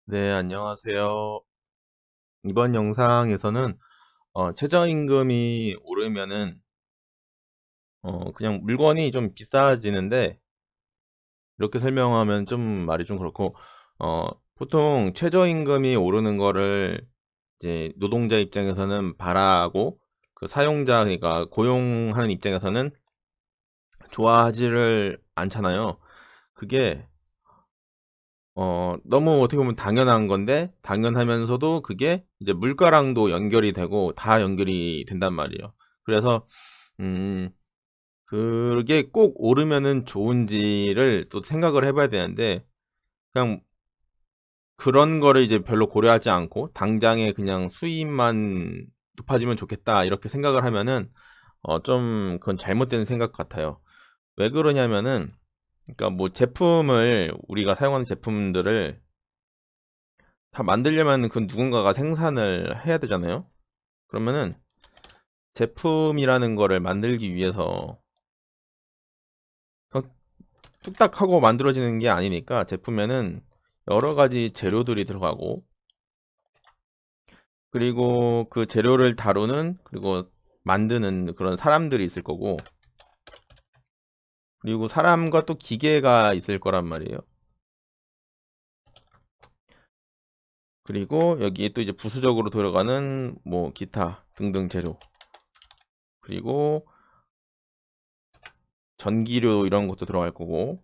네, 안녕하세요. 이번 영상에서는 최저임금이 오르면은 그냥 물건이 좀 비싸지는데, 이렇게 설명하면 좀 말이 좀 그렇고, 어, 보통 최저임금이 오르는 거를 이제 노동자 입장에서는 바라고, 그 사용자, 그러니까 고용하는 입장에서는 좋아하지를 않잖아요. 그게 너무 어떻게 보면 당연한 건데, 당연하면서도 그게 이제 물가랑도 연결이 되고, 다 연결이 된단 말이에요. 그래서, 음, 그게 꼭 오르면은 좋은지를 또 생각을 해봐야 되는데, 그냥 그런 거를 이제 별로 고려하지 않고, 당장에 그냥 수입만 높아지면 좋겠다, 이렇게 생각을 하면은, 좀, 그건 잘못된 생각 같아요. 왜 그러냐면은, 그러니까 뭐 제품을, 우리가 사용하는 제품들을 다 만들려면 그 누군가가 생산을 해야 되잖아요. 그러면은 제품이라는 거를 만들기 위해서 그냥 뚝딱 하고 만들어지는 게 아니니까 제품에는 여러 가지 재료들이 들어가고, 그리고 그 재료를 다루는, 그리고 만드는 그런 사람들이 있을 거고, 그리고 사람과 또 기계가 있을 거란 말이에요. 그리고 여기에 또 이제 부수적으로 들어가는 뭐 기타 등등 재료, 그리고 전기료 이런 것도 들어갈 거고,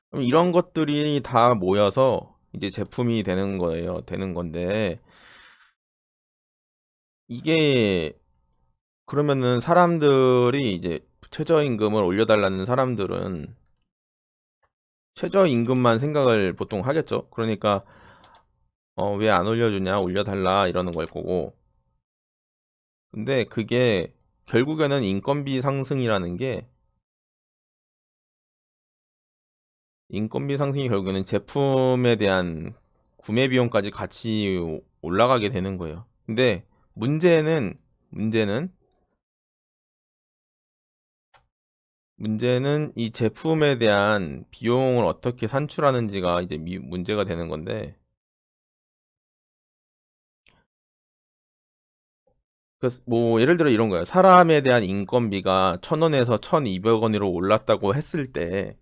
그럼 이런 것들이 다 모여서 이제 제품이 되는 거예요. 되는 건데, 이게 그러면은 사람들이 이제 최저임금을 올려달라는 사람들은 최저임금만 생각을 보통 하겠죠. 그러니까 왜 안 올려주냐, 올려달라 이러는 걸 거고. 근데 그게 결국에는 인건비 상승이라는 게, 인건비 상승이 결국에는 제품에 대한 구매 비용까지 같이 올라가게 되는 거예요. 근데 문제는 문제는 이 제품에 대한 비용을 어떻게 산출하는지가 이제 문제가 되는 건데, 그래서 뭐 예를 들어 이런 거예요. 사람에 대한 인건비가 1,000원에서 1,200원으로 올랐다고 했을 때,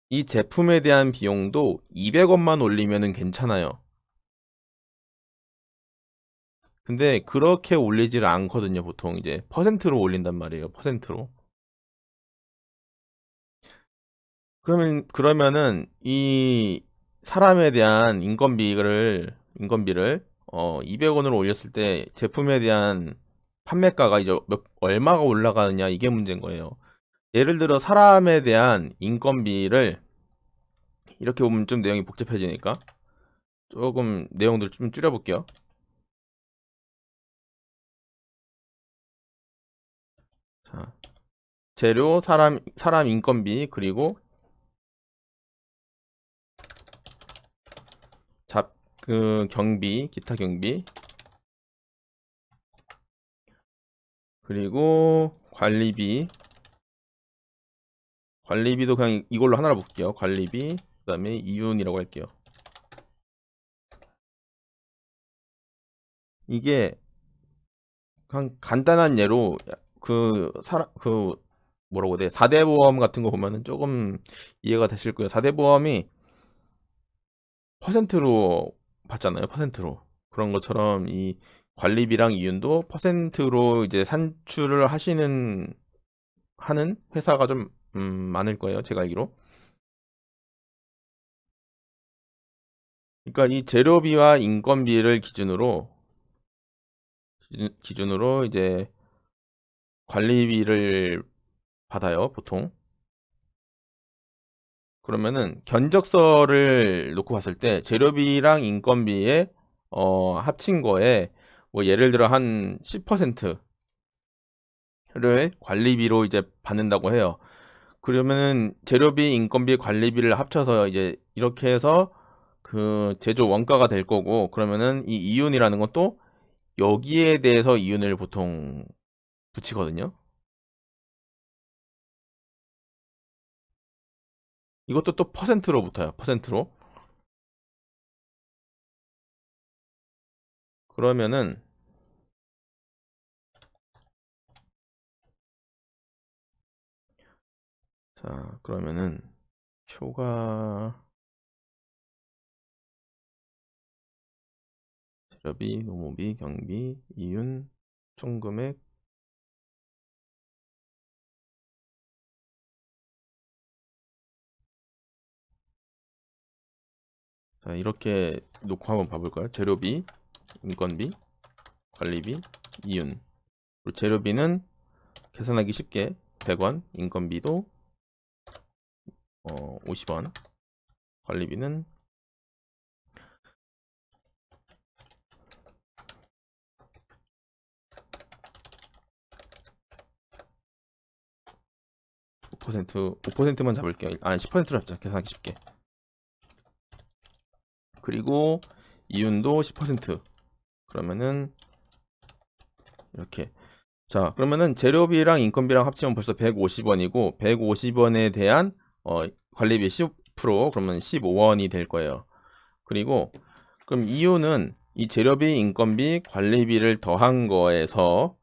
이 제품에 대한 비용도 200원만 올리면은 괜찮아요. 근데 그렇게 올리지를 않거든요. 보통 이제 퍼센트로 올린단 말이에요. 퍼센트로. 그러면은 이 사람에 대한 인건비를 200원으로 올렸을 때 제품에 대한 판매가가 이제 얼마가 올라가느냐, 이게 문제인 거예요. 예를 들어 사람에 대한 인건비를 이렇게 보면 좀 내용이 복잡해지니까 조금 내용들 좀 줄여볼게요. 자, 재료, 사람 인건비, 그리고 그 경비, 기타 경비, 그리고 관리비도 그냥 이걸로 하나로 볼게요. 관리비, 그다음에 이윤이라고 할게요. 이게 그냥 간단한 예로, 그 뭐라고 해야 돼? 4대 보험 같은 거 보면은 조금 이해가 되실 거예요. 4대 보험이 퍼센트로 받잖아요. 퍼센트로. 그런 것처럼 이 관리비랑 이윤도 퍼센트로 이제 산출을 하는 회사가 좀 많을 거예요. 제가 알기로. 그러니까 이 재료비와 인건비를 기준으로 이제 관리비를 받아요, 보통. 그러면은 견적서를 놓고 봤을 때 재료비랑 인건비에 합친 거에 뭐 예를 들어 한 10%를 관리비로 이제 받는다고 해요. 그러면은 재료비, 인건비, 관리비를 합쳐서 이제 이렇게 해서 그 제조 원가가 될 거고, 그러면은 이 이윤이라는 것도 여기에 대해서 이윤을 보통 붙이거든요. 이것도 또 퍼센트로 붙어요. 퍼센트로. 그러면은 자, 그러면은 표가 재료비, 노무비, 경비, 이윤, 총금액. 자, 이렇게 놓고 한번 봐볼까요? 재료비, 인건비, 관리비, 이윤. 그리고 재료비는 계산하기 쉽게 100원, 인건비도 50원, 관리비는 5%만 잡을게요. 아니 10%로 잡자. 계산하기 쉽게. 그리고 이윤도 10%. 그러면은 이렇게. 자, 그러면은 재료비랑 인건비랑 합치면 벌써 150원이고 150원에 대한 관리비 10% 그러면 15원이 될 거예요. 그리고 그럼 이윤은 이 재료비, 인건비, 관리비를 더한 거에서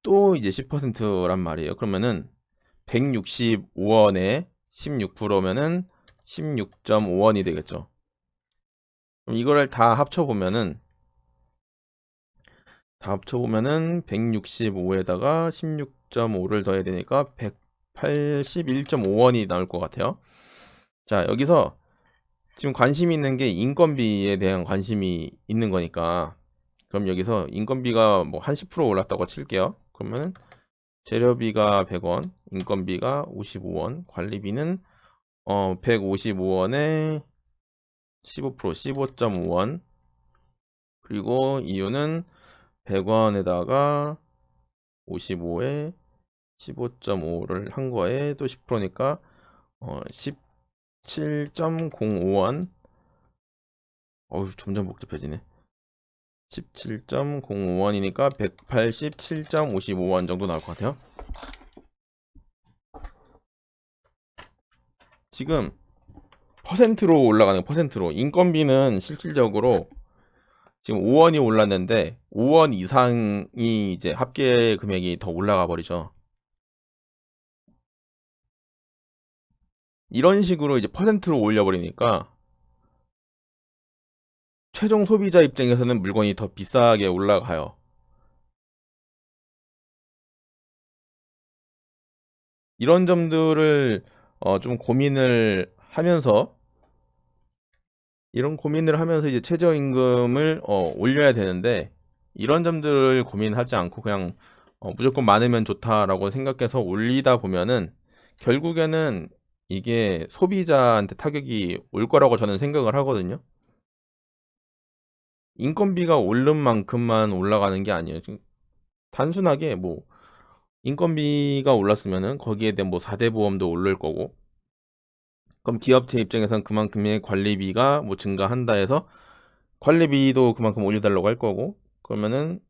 또 이제 10%란 말이에요. 그러면은 165원에 16%면은 16.5원이 되겠죠. 그럼 이거를 다 합쳐보면은 165에다가 16.5를 더해야 되니까 181.5원이 나올 것 같아요. 자, 여기서 지금 관심이 있는 게 인건비에 대한 관심이 있는 거니까 그럼 여기서 인건비가 뭐 한 10% 올랐다고 칠게요. 그러면 재료비가 100원, 인건비가 55원, 관리비는 155원에 15%, 15.5원. 그리고 이유는 100원에다가 55에 15.5를 한 거에 또 10%니까 17.05원. 점점 복잡해지네. 17.05원이니까 187.55원 정도 나올 것 같아요. 지금 퍼센트로 올라가는 퍼센트로 인건비는 실질적으로 지금 5원이 올랐는데 5원 이상이 이제 합계 금액이 더 올라가 버리죠. 이런 식으로 이제 퍼센트로 올려버리니까 최종 소비자 입장에서는 물건이 더 비싸게 올라가요. 이런 점들을 좀 고민을 하면서 이제 최저임금을 올려야 되는데 이런 점들을 고민하지 않고 그냥 무조건 많으면 좋다라고 생각해서 올리다 보면은 결국에는 이게 소비자한테 타격이 올 거라고 저는 생각을 하거든요. 인건비가 오른 만큼만 올라가는 게 아니에요. 단순하게 뭐 인건비가 올랐으면은 거기에 대한 뭐 4대 보험도 오를 거고 그럼 기업체 입장에선 그만큼의 관리비가 뭐 증가한다 해서 관리비도 그만큼 올려달라고 할 거고 그러면은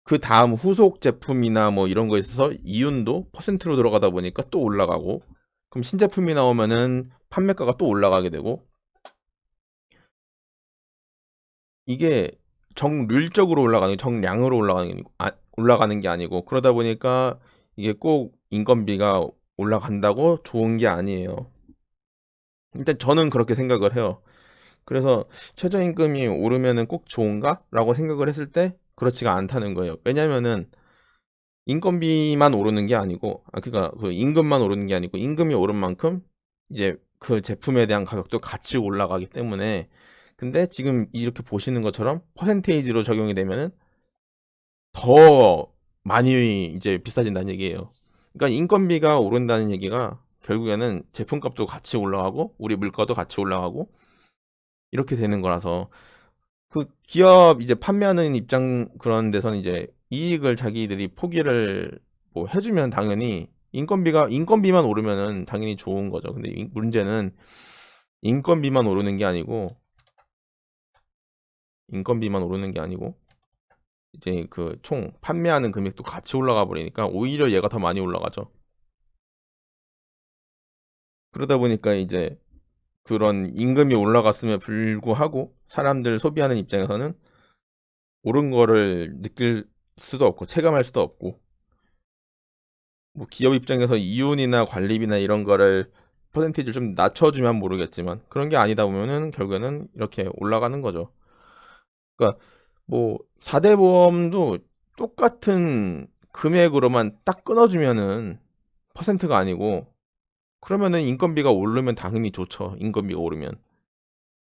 그 다음 후속 제품이나 뭐 이런 거에 있어서 이윤도 퍼센트로 들어가다 보니까 또 올라가고 그럼 신제품이 나오면은 판매가가 또 올라가게 되고 이게 정률적으로 올라가는 정량으로 올라가는 게 아니고 그러다 보니까 이게 꼭 인건비가 올라간다고 좋은 게 아니에요. 일단 저는 그렇게 생각을 해요. 그래서 최저임금이 오르면은 꼭 좋은가? 라고 생각을 했을 때 그렇지가 않다는 거예요. 왜냐면은 인건비만 오르는 게 아니고 그러니까 그 임금만 오르는 게 아니고 임금이 오른 만큼 이제 그 제품에 대한 가격도 같이 올라가기 때문에 근데 지금 이렇게 보시는 것처럼 퍼센테이지로 적용이 되면은 더 많이 이제 비싸진다는 얘기예요. 그러니까 인건비가 오른다는 얘기가 결국에는 제품값도 같이 올라가고 우리 물가도 같이 올라가고 이렇게 되는 거라서 그 기업 이제 판매하는 입장 그런 데서는 이제 이익을 자기들이 포기를 뭐 해주면 당연히 인건비만 오르면은 당연히 좋은 거죠. 근데 문제는 인건비만 오르는 게 아니고 이제 그 총 판매하는 금액도 같이 올라가 버리니까 오히려 얘가 더 많이 올라가죠. 그러다 보니까 이제 그런 임금이 올라갔음에 불구하고 사람들 소비하는 입장에서는 오른 거를 느낄 수도 없고 체감할 수도 없고, 뭐 기업 입장에서 이윤이나 관리비나 이런 거를 퍼센티지를 좀 낮춰주면 모르겠지만 그런 게 아니다 보면은 결국에는 이렇게 올라가는 거죠. 그러니까 뭐 4대 보험도 똑같은 금액으로만 딱 끊어주면은 퍼센트가 아니고, 그러면은 인건비가 오르면 당연히 좋죠. 인건비가 오르면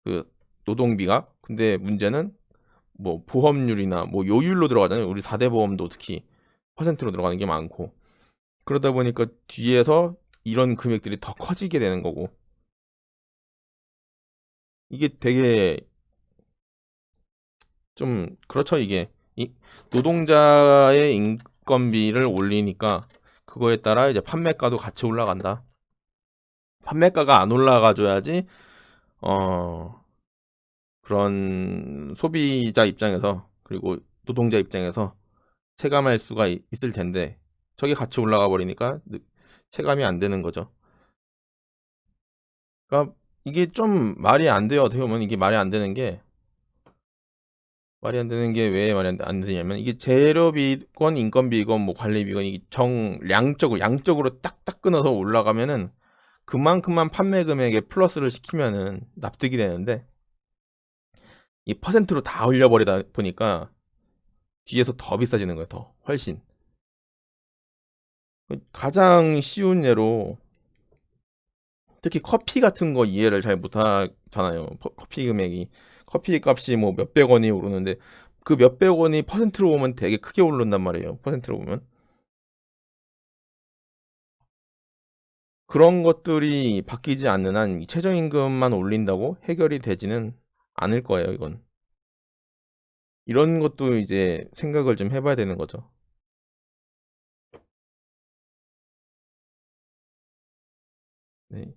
그 노동비가. 근데 문제는 뭐 보험률이나 뭐 요율로 들어가잖아요. 우리 4대 보험도 특히 퍼센트로 들어가는 게 많고, 그러다 보니까 뒤에서 이런 금액들이 더 커지게 되는 거고, 이게 되게 좀 그렇죠. 이게 노동자의 인건비를 올리니까 그거에 따라 이제 판매가도 같이 올라간다. 판매가가 안 올라가줘야지 어 그런 소비자 입장에서 그리고 노동자 입장에서 체감할 수가 있을 텐데, 저게 같이 올라가 버리니까 체감이 안 되는 거죠. 그러니까 이게 좀 말이 안 돼요. 어떻게 보면 이게 말이 안 되는 게 왜 말이 안 되냐면, 이게 재료비건 인건비건 뭐 관리비건 이게 정량적으로 양적으로 딱딱 끊어서 올라가면은 그만큼만 판매 금액에 플러스를 시키면은 납득이 되는데, 이 퍼센트로 다 올려버리다 보니까 뒤에서 더 비싸지는 거예요. 더 훨씬. 가장 쉬운 예로 특히 커피 같은 거 이해를 잘 못하잖아요. 커피 금액이, 커피 값이 뭐 몇백 원이 오르는데 그 몇백 원이 퍼센트로 보면 되게 크게 오른단 말이에요. 퍼센트로 보면 그런 것들이 바뀌지 않는 한 최저임금만 올린다고 해결이 되지는 않을 거예요. 이건 이런 것도 이제 생각을 좀 해봐야 되는 거죠. 네.